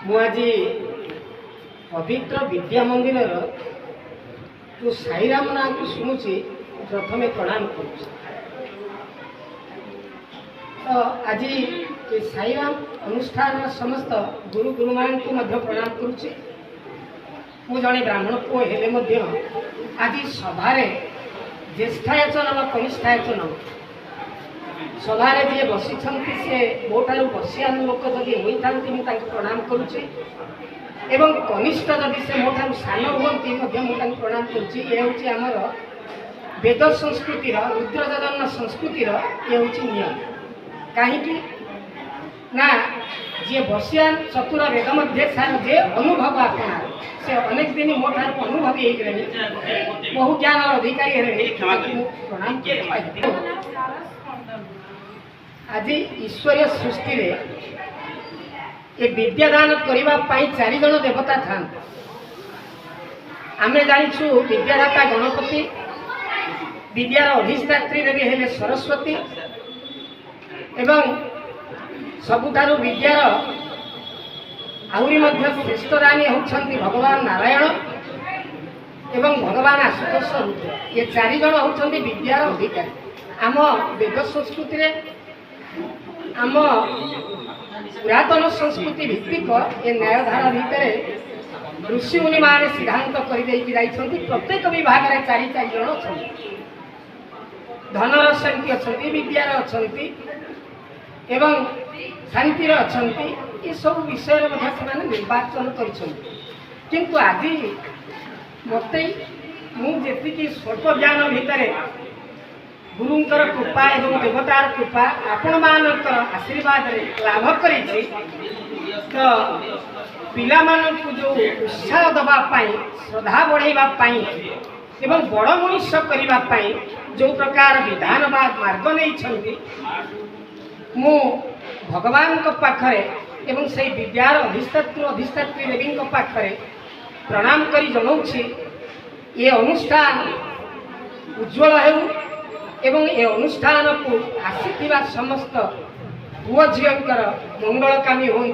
मु आज पवित्र विद्या मंदिर जो साईराम ना को शुणुची प्रथमे प्रणाम करुँ। तो आज ये साईराम अनुष्ठान समस्त गुरु गुरुमान को मध्य प्रणाम करुँची। मु जड़े ब्राह्मण पुओ हेले आज सभारे ज्येष्ठायचन व कनिष्ठायचन सभारे जी बसी से मोठार बसियान लोक जदि होता मुझे प्रणाम करुच्ची एवं कनिष्ठ जदि से मोठार सान हमें प्रणाम करुच्ची। ये हूँ आमर वेद संस्कृतिर रुद्रजन संस्कृतिर ये हूँ नियम। कहीं ना जी बसियान चतुर वेद मध्य सार जे अनुभव आपना से अनेक दिन मोठार अनुभवी हो बहु ज्ञान अधिकारी प्रणाम आज ईश्वरीय सृष्टि रे ये विद्यादान करने चारि जन देवता था। आम जाचु विद्यादाता गणपति, विद्यार अधिष्ठात्री देवी हेले सरस्वती एवं सबुठारु विद्यार आहुरी मध्य श्रेष्ठ रानी होउछंती भगवान नारायण एवं भगवान आशुतोष रुद्र। ये चारि जन होउछंती विद्यार अधिकारी। आम वेद संस्कृति रे आम पुरातन संस्कृति भित्तिक ये न्यायधारा भितर ऋषि मुनि मान सिद्धांत कर प्रत्येक विभाग में चारि चारि जन अच्छा धनर शांति अच्छा, विद्यार अच्छा एवं शांतिर अच्छा, ये सब विषय निर्वाचन किंतु आज मत मुझे स्वल्प ज्ञान भितर गुरुंकर कृपा एवं देवतार कृपा आपण मानकर आशीर्वाद रे लाभ करी तो पिला मानकु जो उत्साह दबा पाई श्रद्धा बढ़ाइबा पाई एवं बड़ मनुष्य करिबा पाई जो प्रकार विधान बा मार्ग नहीं छंती मु भगवान को पाखरे एवं से विद्यार अधिष्ठात्री देवी को पाखरे प्रणाम करी जनाउछि ये अनुष्ठान उज्ज्वल हेउ एवं ए अनुष्ठान को आसी समस्त पुओ झील मंगलकामी हूँ।